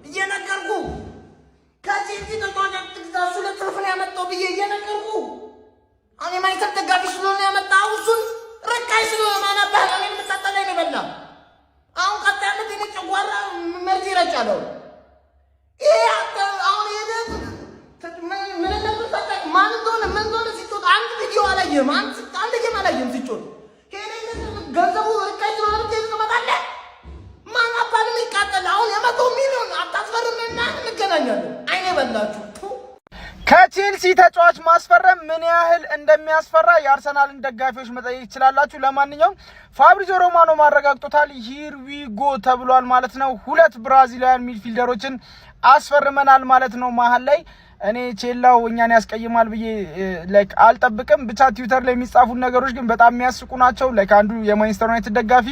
እየነገርኩ ከዚህ ተጫዋች ትግዛሱ ለትርፍ ነው ያመጣው ብዬ እየነገርኩ እኔ ማይተር ደጋፊ ስለሆነ ያመጣው እሱን ረካይ ስለሆነ ማናባህ እኔ የምታጠለኝ ነው በላ አሁን ቀጣይነት እኔ ጨጓራ መርዚ ይረጫለው አሁን ሄደ ምን ነበር ታጣ ማን እንደሆነ ሲጮት አንድ ቪዲዮ አላየም አንድ ጌም አላየም ሲጮት ገንዘቡ ረካይ ስለሆነ ተይዘመጣለ ማን አባል የሚቃጠል አሁን የ100 ሚሊዮን አታስፈርምና እንገናኛለን አይኔ በላችሁ ከቼልሲ ተጫዋች ማስፈረም ምን ያህል እንደሚያስፈራ የአርሰናልን ደጋፊዎች መጠየቅ ይችላልላችሁ ለማንኛውም ፋብሪዚዮ ሮማኖ ማረጋግጦታል ሂር ዊ ጎ ተብሏል ማለት ነው ሁለት ብራዚላውያን ሚድፊልደሮችን አስፈርመናል ማለት ነው መሃል ላይ እኔ ቼላው እኛን ያስቀይማል ብዬ ላይክ አልጠብቅም ብቻ ትዊተር ላይ የሚጻፉ ነገሮች ግን በጣም የሚያስቁ ናቸው ላይክ አንዱ የማንቸስተር ዩናይትድ ደጋፊ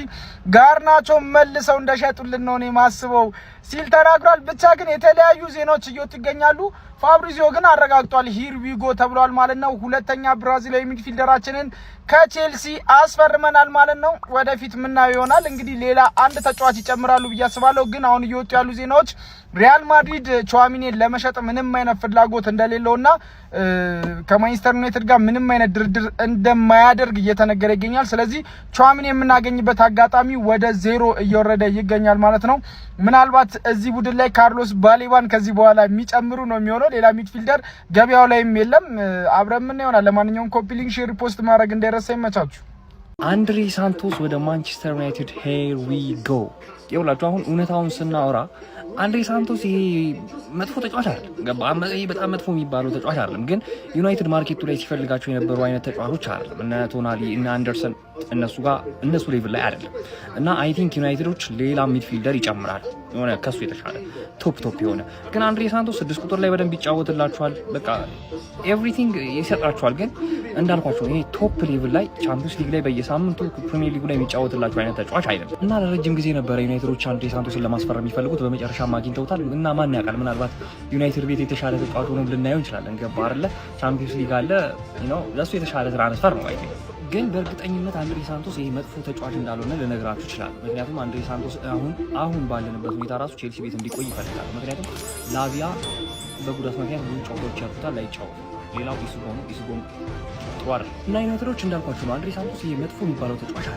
ጋርናቾ መልሰው እንደሸጡልን ነው እኔ ማስበው ሲል ተናግሯል ብቻ ግን የተለያዩ ዜናዎች እየወጡ ይገኛሉ ፋብሪዚዮ ግን አረጋግጧል ሂር ዊ ጎ ተብሏል ማለት ነው ሁለተኛ ብራዚላዊ ሚድፊልደራችንን ከቼልሲ አስፈርመናል ማለት ነው ወደፊት ምናየው ይሆናል እንግዲህ ሌላ አንድ ተጫዋች ይጨምራሉ በያስባለው ግን አሁን እየወጡ ያሉ ዜናዎች ሪያል ማድሪድ ቹዋሚኒን ለመሸጥ ምንም አይነት ፍላጎት እንደሌለውና ከማንቸስተር ዩናይትድ ጋር ምንም አይነት ድርድር እንደማያደርግ እየተነገረ ይገኛል ስለዚህ ቹዋሚኒ የምናገኝበት አጋጣሚ ወደ 0 እየወረደ ይገኛል ማለት ነው ምናልባት እዚህ ቡድን ላይ ካርሎስ ባሌባን ከዚህ በኋላ የሚጨምሩ ነው የሚሆነው ሌላ ሚድፊልደር ገበያው ላይም የለም አብረን ምን ይሆናል ለማንኛውም ኮፒ ሊንክ ሼር ሪፖስት ማድረግ እንዳይረሳ ይመቻችሁ አንድሬ ሳንቶስ ወደ ማንቸስተር ዩናይትድ ሄር ዊ ጎ ይውላችሁ አሁን እውነታውን ስናወራ አንድሬ ሳንቶስ ይሄ መጥፎ ተጫዋች አይደለም ገባ ይሄ በጣም መጥፎ የሚባለው ተጫዋች አይደለም ግን ዩናይትድ ማርኬቱ ላይ ሲፈልጋቸው የነበሩ አይነት ተጫዋቾች አይደለም እና ቶናሊ እና አንደርሰን እነሱ ሌቭል ላይ አይደለም እና አይ ቲንክ ዩናይትዶች ሌላ ሚድፊልደር ይጨምራል የሆነ ከሱ የተሻለ ቶፕ የሆነ ግን አንድሬ ሳንቶስ 6 ቁጥር ላይ በደንብ ይጫወትላችኋል በቃ ኤቭሪቲንግ ይሰጣችኋል ግን እንዳልኳችሁ ይሄ ቶፕ ሌቭል ላይ ቻምፒየንስ ሊግ ላይ በየሳምንቱ ፕሪሚየር ሊግ ላይ የሚጫወትላችሁ አይነት ተጫዋች አይደለም እና ለረጅም ጊዜ ነበር ዩናይትዶች አንድሬ ሳንቶስን ለማስፈረም የሚፈልጉት በመጨረሻ ማግኝተውታል እና ማን ያውቃል ምናልባት ዩናይትድ ቤት የተሻለ ተጫዋች ሆኖ ልናየው እንችላለን ገባ አይደለ ቻምፒየንስ ሊግ አለ ለሱ የተሻለ ትራንስፈር ነው አይደል ግን በእርግጠኝነት አንድሬ ሳንቶስ ይሄ መጥፎ ተጫዋች እንዳልሆነ ልነግራችሁ ይችላል ምክንያቱም አንድሬ ሳንቶስ አሁን ባለንበት ሁኔታ ራሱ ቼልሲ ቤት እንዲቆይ ይፈልጋል ምክንያቱም ላቪያ በጉዳት ምክንያት ብዙ ጨዋታዎች ያሉታል አይጫወትም ሌላው ኢሱጎም ጥዋር እና ዩናይትዶች እንዳልኳችሁ ነው አንድሬ ሳንቶስ ይሄ መጥፎ የሚባለው ተጫዋች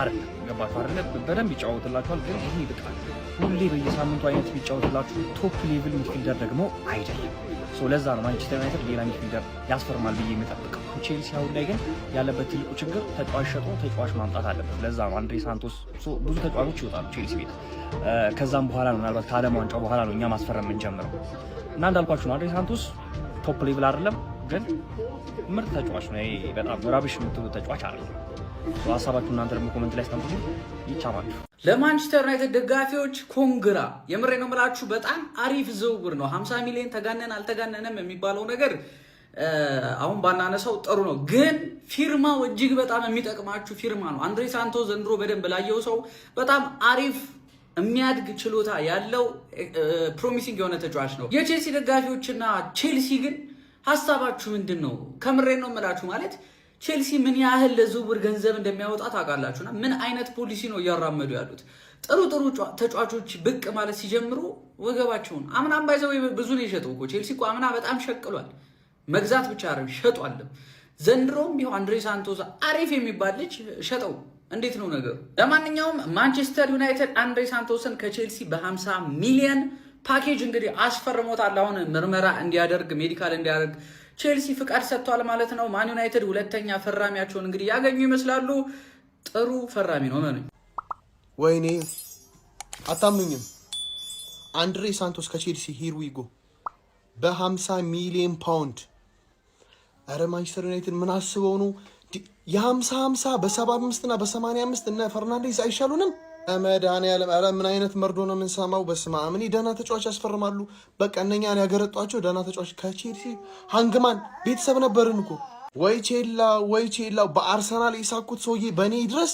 አይደለም ገባችሁ አይደለ በደንብ ይጫወትላችኋል ግን ይሄ ይብቃል ሁሌ በየሳምንቱ አይነት ቢጫወትላችሁ ቶፕ ሌቭል ሚድፊልደር ደግሞ አይደለም ለዛ ነው ማንቸስተር ዩናይትድ ሌላ ሚድፊልደር ያስፈርማል ብዬ የምጠብቀው ቼልሲ አሁን ላይ ግን ያለበት ትልቁ ችግር ተጫዋች ሸጦ ተጫዋች ማምጣት አለበት ለዛ ነው አንድሬ ሳንቶስ ብዙ ተጫዋቾች ይወጣሉ ቼልሲ ቤት ከዛም በኋላ ነው ምናልባት ከዓለም ዋንጫው በኋላ ነው እኛ ማስፈረም የምንጀምረው እና እንዳልኳችሁ ነው አንድሬ ሳንቶስ ቶፕ ሌቭል አይደለም ግን ምርጥ ተጫዋች ነው በጣም ራቢሽ የምትሉ ተጫዋች አይደለም ሀሳባችሁ እናንተ ደግሞ ኮሜንት ላይ አስቀምጡ ይቻላችሁ ለማንቸስተር ዩናይትድ ደጋፊዎች ኮንግራ የምሬ ነው የምላችሁ በጣም አሪፍ ዝውውር ነው 50 ሚሊዮን ተጋነነ አልተጋነነም የሚባለው ነገር አሁን ባናነሳው ጥሩ ነው ግን ፊርማው እጅግ በጣም የሚጠቅማችሁ ፊርማ ነው አንድሬ ሳንቶስ ዘንድሮ በደንብ ላየው ሰው በጣም አሪፍ የሚያድግ ችሎታ ያለው ፕሮሚሲንግ የሆነ ተጫዋች ነው የቼልሲ ደጋፊዎችና ቼልሲ ግን ሐሳባችሁ ምንድነው ከምሬ ነው የምላችሁ ማለት ቼልሲ ምን ያህል ለዝውውር ገንዘብ እንደሚያወጣ ታውቃላችሁና ምን አይነት ፖሊሲ ነው እያራመዱ ያሉት ጥሩ ተጫዋቾች ብቅ ማለት ሲጀምሩ ወገባቸውን አምናም ባይዘው ብዙ ነው የሸጠው እኮ ቼልሲ እኮ አምና በጣም ሸቅሏል መግዛት ብቻ አይደለም ሸጧል ዘንድሮም ቢሆን አንድሬ ሳንቶስ አሪፍ የሚባል ልጅ ሸጠው እንዴት ነው ነገሩ ለማንኛውም ማንቸስተር ዩናይትድ አንድሬ ሳንቶስን ከቼልሲ በ50 ሚሊዮን ፓኬጅ እንግዲህ አስፈርሞታል አሁን ምርመራ እንዲያደርግ ሜዲካል እንዲያደርግ ቼልሲ ፍቃድ ሰጥቷል ማለት ነው ማን ዩናይትድ ሁለተኛ ፈራሚያቸውን እንግዲህ ያገኙ ይመስላሉ ጥሩ ፈራሚ ነው ማለት ወይኔ አታምኑኝም አንድሬ ሳንቶስ ከቼልሲ ሂር ዊ ጎ በ50 ሚሊዮን ፓውንድ አረ ማንቸስተር ዩናይትድ ምን አስበው ነው የ50 በ75 እና በ85 እና ፈርናንዴዝ አይሻሉንም መድኃኒዓለም አረ ምን አይነት መርዶ ነው የምንሰማው በስመ አብ እኔ ደህና ተጫዋች ያስፈርማሉ በቃ እነኛን ያገረጧቸው ደህና ተጫዋች ከቼልሲ ሃንግማን ቤተሰብ ነበርን እኮ ወይ ቼላ በአርሰናል የሳኩት ሰውዬ በእኔ ድረስ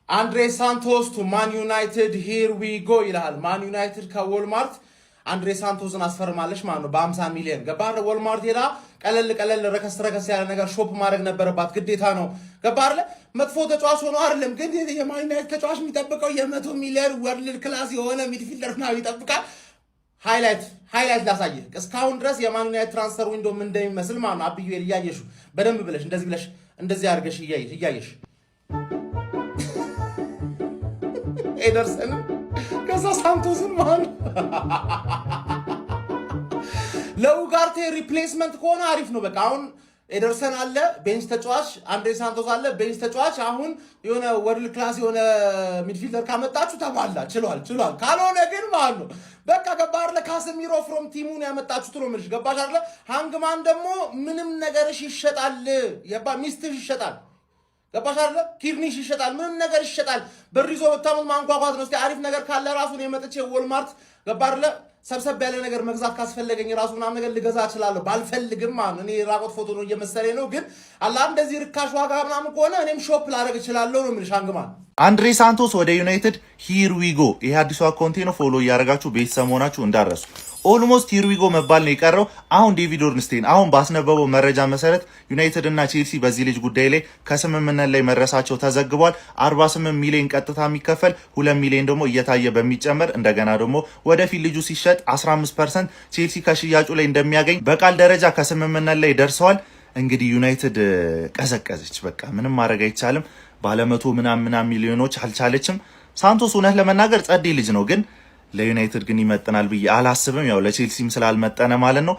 አንድሬ ሳንቶስ ቱ ማን ዩናይትድ ሂር ዊ ጎ ይላል ማን ዩናይትድ ከወልማርት አንድሬ ሳንቶስን አስፈርማለች ማለት ነው በ50 ሚሊዮን ገባህ? ወልማርት ሄዳ ቀለል ረከስ ያለ ነገር ሾፕ ማድረግ ነበረባት፣ ግዴታ ነው ገባህ? መጥፎ ተጫዋች ሆኖ አይደለም ግን የማን ዩናይትድ ተጫዋች የሚጠብቀው የ100 ሚሊዮን ወርልድ ክላስ የሆነ ሚድፊልደር ነው ይጠብቃል። ሃይላይት ላሳየህ እስካሁን ድረስ የማን ዩናይትድ ትራንስፈር ዊንዶ ምን እንደሚመስል ማለት ነው። አብዩ እያየሽው በደንብ ብለሽ እንደዚህ አድርገሽ እያየሽ ኤደርሰን ከዛ ሳንቶስን ማን ለኡጋርቴ ሪፕሌስመንት ከሆነ አሪፍ ነው። በቃ አሁን ኤደርሰን አለ ቤንች ተጫዋች፣ አንድሬ ሳንቶስ አለ ቤንች ተጫዋች። አሁን የሆነ ወርልድ ክላስ የሆነ ሚድፊልደር ካመጣችሁ ተባላ ችሏል። ካልሆነ ግን ማለት ነው በቃ ገባህ አይደለ? ካሰሚሮ ፍሮም ቲሙን ያመጣችሁት ነው የምልሽ ገባሽ አይደለ? ሃንግማን ደግሞ ምንም ነገርሽ ይሸጣል፣ ሚስትሽ ይሸጣል ገባሽ አይደለ? ኪርኒሽ ይሸጣል፣ ምንም ነገር ይሸጣል። በሪዞ በታሙት ማንኳኳት ነው። እስቲ አሪፍ ነገር ካለ ራሱ ነው የመጥቼ ወልማርት ገባህ አይደለ? ሰብሰብ ያለ ነገር መግዛት ካስፈለገኝ ራሱ ምናምን ነገር ልገዛ እችላለሁ። ባልፈልግም ማለት እኔ ራቆት ፎቶ ነው እየመሰለኝ ነው። ግን አላ እንደዚህ ርካሽ ዋጋ ምናምን ከሆነ እኔም ሾፕ ላደርግ እችላለሁ ነው የምልሽ ሃንግማን። አንድሬ ሳንቶስ ወደ ዩናይትድ ሂር ዊ ጎ። ይሄ አዲሱ አካውንቴ ነው። ፎሎ እያደረጋችሁ ቤተሰብ መሆናችሁ እንዳረሱ። ኦልሞስት ሂር ዊ ጎ መባል ነው የቀረው። አሁን ዴቪድ ኦርንስቴን አሁን ባስነበበው መረጃ መሰረት ዩናይትድ እና ቼልሲ በዚህ ልጅ ጉዳይ ላይ ከስምምነት ላይ መድረሳቸው ተዘግቧል። 48 ሚሊዮን ቀጥታ የሚከፈል 2 ሚሊዮን ደግሞ እየታየ በሚጨመር እንደገና ደግሞ ወደፊት ልጁ ሲሸጥ 15% ቼልሲ ከሽያጩ ላይ እንደሚያገኝ በቃል ደረጃ ከስምምነት ላይ ደርሰዋል። እንግዲህ ዩናይትድ ቀዘቀዘች። በቃ ምንም ማድረግ አይቻልም። ባለመቶ ምናምን ሚሊዮኖች አልቻለችም። ሳንቶስ እውነት ለመናገር ጸዴ ልጅ ነው፣ ግን ለዩናይትድ ግን ይመጥናል ብዬ አላስብም። ያው ለቼልሲም ስላልመጠነ ማለት ነው።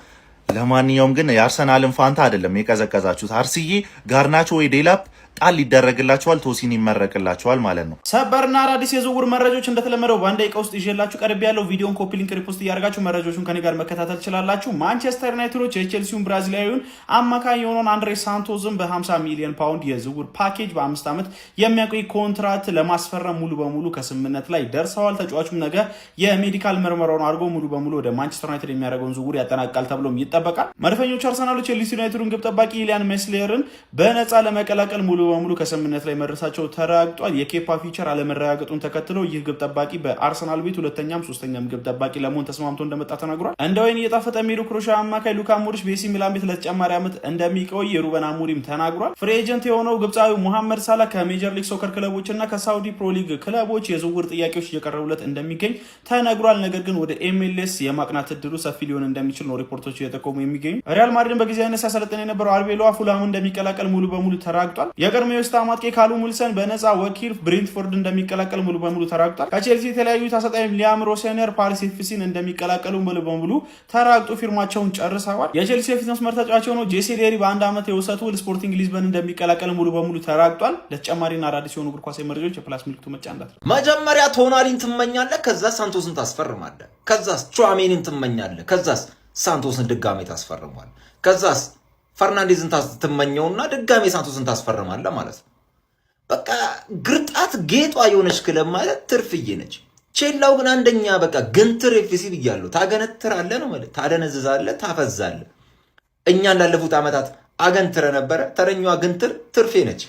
ለማንኛውም ግን የአርሰናልን ፋንታ አይደለም የቀዘቀዛችሁት። አርስዬ ጋርናቾ ወይ ዴላፕ ጣል ይደረግላቸዋል፣ ቶሲን ይመረቅላቸዋል ማለት ነው። ሰበርና አዳዲስ የዝውውር መረጃዎች እንደተለመደው በአንድ ደቂቃ ውስጥ ይዤላችሁ ቀርብ ያለው ቪዲዮን ኮፒ ሊንክ ሪፖስት እያደረጋችሁ መረጃዎቹን ከኔ ጋር መከታተል ትችላላችሁ። ማንቸስተር ዩናይትዶች የቼልሲውን ብራዚላዊውን አማካኝ የሆነውን አንድሬ ሳንቶስን በ50 ሚሊዮን ፓውንድ የዝውውር ፓኬጅ በ5 ዓመት የሚያቆይ ኮንትራት ለማስፈረም ሙሉ በሙሉ ከስምምነት ላይ ደርሰዋል። ተጫዋቹም ነገ የሜዲካል ምርመራውን አድርጎ ሙሉ በሙሉ ወደ ማንቸስተር ዩናይትድ የሚያደርገውን ዝውውር ያጠናቅቃል ተብሎም ይጠበቃል። መድፈኞቹ አርሰናሎች የሊድስ ዩናይትዱን ግብ ጠባቂ ኢሊያን ሜስሌርን በነፃ ለመቀላቀል ሙሉ በሙሉ ከስምምነት ላይ መድረሳቸው ተረጋግጧል። የኬፓ ፊቸር አለመረጋገጡን ተከትሎ ይህ ግብ ጠባቂ በአርሰናል ቤት ሁለተኛም ሶስተኛም ግብ ጠባቂ ለመሆን ተስማምቶ እንደመጣ ተናግሯል። እንደ ወይን እየጣፈጠ የሚሄዱ ክሮሻ አማካይ ሉካ ሞድሪች በኤሲ ሚላን ቤት ለተጨማሪ ዓመት እንደሚቆይ ሩበን አሞሪም ተናግሯል። ፍሪ ኤጀንት የሆነው ግብፃዊ ሙሐመድ ሳላ ከሜጀር ሊግ ሶከር ክለቦች እና ከሳውዲ ፕሮ ሊግ ክለቦች የዝውውር ጥያቄዎች እየቀረቡለት እንደሚገኝ ተነግሯል። ነገር ግን ወደ ኤምኤልኤስ የማቅናት እድሉ ሰፊ ሊሆን እንደሚችል ነው ሪፖርቶች እየጠቆሙ የሚገኙ። ሪያል ማድሪድን በጊዜያዊነት ሲያሰለጥን የነበረው አርቤሎዋ ፉላሙ እንደሚቀላቀል ሙሉ በሙሉ ተረጋግጧል። የቀድሞ አማጥቂ ካሉ ሙልሰን በነፃ ወኪል ብሬንትፎርድ እንደሚቀላቀል ሙሉ በሙሉ ተራግጧል። ከቼልሲ የተለያዩት አሰልጣኝ ሊያም ሮሴነር ፓሪስ ኤፍሲን እንደሚቀላቀሉ ሙሉ በሙሉ ተራግጦ ፊርማቸውን ጨርሰዋል። የቼልሲ የፊት መስመር ተጫዋች የሆነው ጄሲ ዴሪ በአንድ ዓመት የውሰቱ ውል ስፖርቲንግ ሊዝበን እንደሚቀላቀል ሙሉ በሙሉ ተራግጧል። ለተጨማሪና አዳዲስ የሆኑ እግር ኳስ መረጃዎች የፕላስ ምልክቱ መጫንላት። መጀመሪያ ቶናሊን ትመኛለህ፣ ከዛ ሳንቶስን ታስፈርማለህ፣ ከዛስ ቹአሜኒን ትመኛለህ፣ ከዛስ ሳንቶስን ድጋሜ ታስፈርማለህ፣ ከዛስ ፈርናንዴዝን ትመኘውና ድጋሜ ሳንቶስን ታስፈርማለህ ማለት ነው። በቃ ግርጣት ጌጧ የሆነች ክለብ ማለት ትርፍዬ ነች። ቼላው ግን አንደኛ በቃ ግንትር ኤፍሲ ብያለሁ። ታገነትራለህ ነው ማለት፣ ታደነዝዛለህ፣ ታፈዛለህ። እኛ ላለፉት ዓመታት አገንትረ ነበረ። ተረኛዋ ግንትር ትርፌ ነች።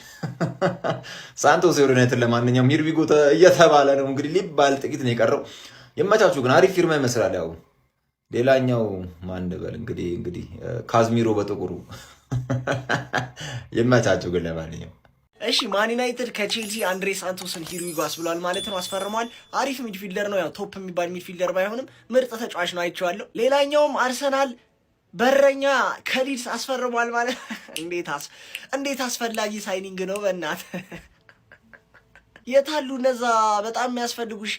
ሳንቶስ ዩናይትድ ለማንኛውም ሂር ዊ ጎ እየተባለ ነው እንግዲህ ሊባል ጥቂት ነው የቀረው። የመቻችሁ ግን አሪፍ ፊርማ ይመስላል። ያው ሌላኛው ማን ልበል እንግዲህ ካዝሚሮ በጥቁሩ የመቻችሁ ግን ለማንኛውም እሺ ማን ዩናይትድ ከቼልሲ አንድሬ ሳንቶስን ሂር ዊ ጎ ብሏል ማለት ነው። አስፈርሟል። አሪፍ ሚድፊልደር ነው። ያው ቶፕ የሚባል ሚድፊልደር ባይሆንም ምርጥ ተጫዋች ነው፣ አይቼዋለሁ። ሌላኛውም አርሰናል በረኛ ከሊድስ አስፈርሟል ማለት እንዴት አስፈላጊ ሳይኒንግ ነው በእናት። የታሉ እነዛ በጣም የሚያስፈልጉሽ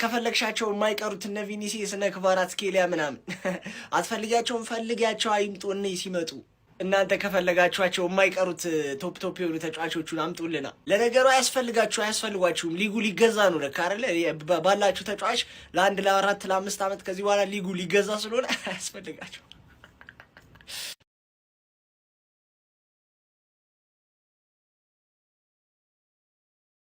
ከፈለግሻቸው የማይቀሩት እነ ቪኒሲየስ እነ ክቫራትስኬሊያ ምናምን አትፈልጊያቸውም? ፈልጊያቸው አይምጡ እነ ሲመጡ እናንተ ከፈለጋችኋቸው የማይቀሩት ቶፕ የሆኑ ተጫዋቾቹን አምጡልና። ለነገሩ አያስፈልጓችሁም። ሊጉ ሊገዛ ነው ለካ አይደለ? ባላችሁ ተጫዋች ለ1 ለ4 ለ5 ዓመት ከዚህ በኋላ ሊጉ ሊገዛ ስለሆነ አያስፈልጋችሁም።